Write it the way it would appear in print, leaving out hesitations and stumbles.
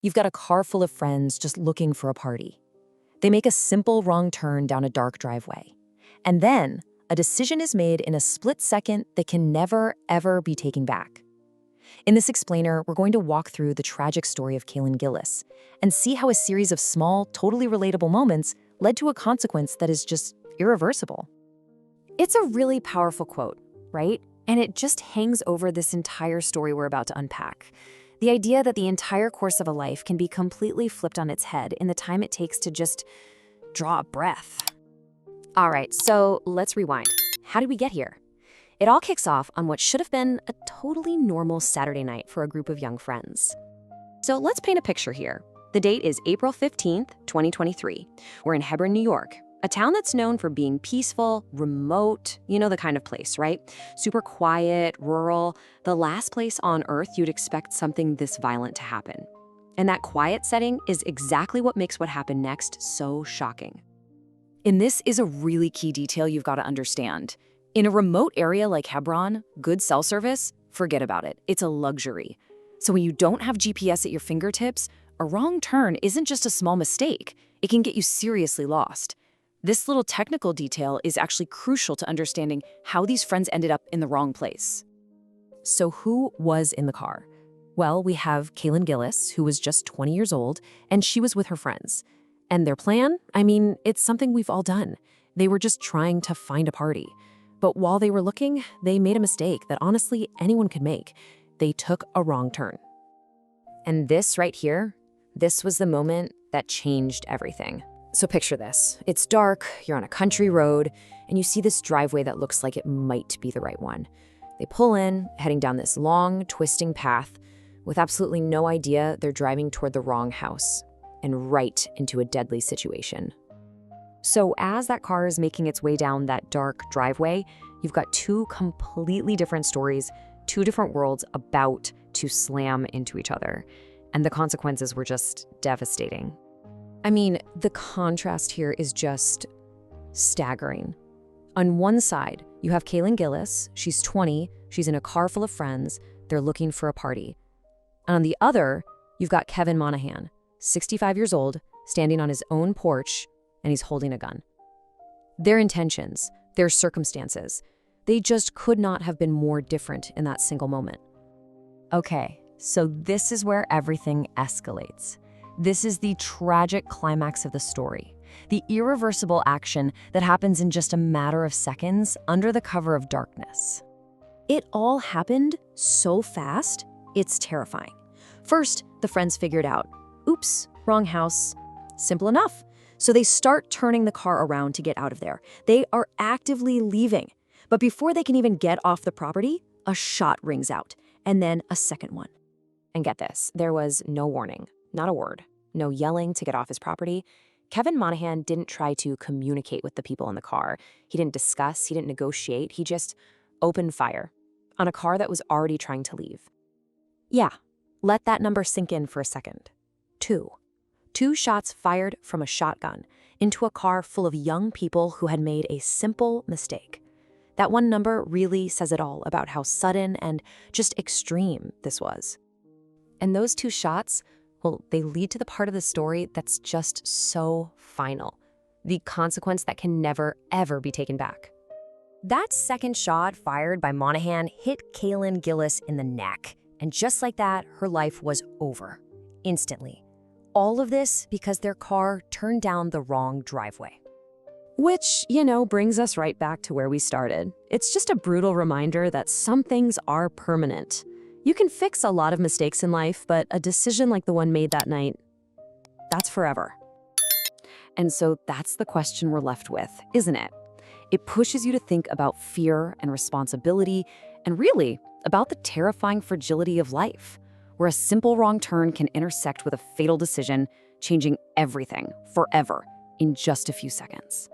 You've got a car full of friends just looking for a party. They make a simple wrong turn down a dark driveway. And then a decision is made in a split second that can never, ever be taken back. In this explainer, we're going to walk through the tragic story of Kaylin Gillis and see how a series of small, totally relatable moments led to a consequence that is just irreversible. It's a really powerful quote, right? And it just hangs over this entire story we're about to unpack. The idea that the entire course of a life can be completely flipped on its head in the time it takes to just draw a breath. All right, so let's rewind. How did we get here? It all kicks off on what should have been a totally normal Saturday night for a group of young friends. So let's paint a picture here. The date is April 15th, 2023. We're in Hebron, New York, a town that's known for being peaceful, remote, you know the kind of place, right? Super quiet, rural, the last place on earth you'd expect something this violent to happen. And that quiet setting is exactly what makes what happened next so shocking. And this is a really key detail you've got to understand. In a remote area like Hebron, good cell service, forget about it. It's a luxury. So when you don't have GPS at your fingertips, a wrong turn isn't just a small mistake. It can get you seriously lost. This little technical detail is actually crucial to understanding how these friends ended up in the wrong place. So who was in the car? Well, we have Kaylin Gillis, who was just 20 years old, and she was with her friends. And their plan? I mean, it's something we've all done. They were just trying to find a party. But while they were looking, they made a mistake that honestly anyone could make. They took a wrong turn. And this right here, this was the moment that changed everything. So picture this. It's dark, you're on a country road, and you see this driveway that looks like it might be the right one. They pull in, heading down this long, twisting path, with absolutely no idea they're driving toward the wrong house, and right into a deadly situation. So as that car is making its way down that dark driveway, you've got two completely different stories, two different worlds about to slam into each other. And the consequences were just devastating. I mean, the contrast here is just staggering. On one side, you have Kaylin Gillis. She's 20. She's in a car full of friends. They're looking for a party. And on the other, you've got Kevin Monahan, 65 years old, standing on his own porch, and he's holding a gun. Their intentions, their circumstances, they just could not have been more different in that single moment. Okay, so this is where everything escalates. This is the tragic climax of the story, the irreversible action that happens in just a matter of seconds under the cover of darkness. It all happened so fast, it's terrifying. First, the friends figured out, oops, wrong house. Simple enough. So they start turning the car around to get out of there. They are actively leaving. But before they can even get off the property, a shot rings out, and then a second one. And get this, there was no warning, not a word, no yelling to get off his property. Kevin Monahan didn't try to communicate with the people in the car. He didn't discuss, he didn't negotiate, he just opened fire on a car that was already trying to leave. Yeah, let that number sink in for a second. Two shots fired from a shotgun into a car full of young people who had made a simple mistake. That one number really says it all about how sudden and just extreme this was. And those two shots, well, they lead to the part of the story that's just so final. The consequence that can never, ever be taken back. That second shot fired by Monahan hit Kaylin Gillis in the neck. And just like that, her life was over. Instantly. All of this because their car turned down the wrong driveway. Which, brings us right back to where we started. It's just a brutal reminder that some things are permanent. You can fix a lot of mistakes in life, but a decision like the one made that night, that's forever. And so that's the question we're left with, isn't it? It pushes you to think about fear and responsibility, and really about the terrifying fragility of life, where a simple wrong turn can intersect with a fatal decision, changing everything forever in just a few seconds.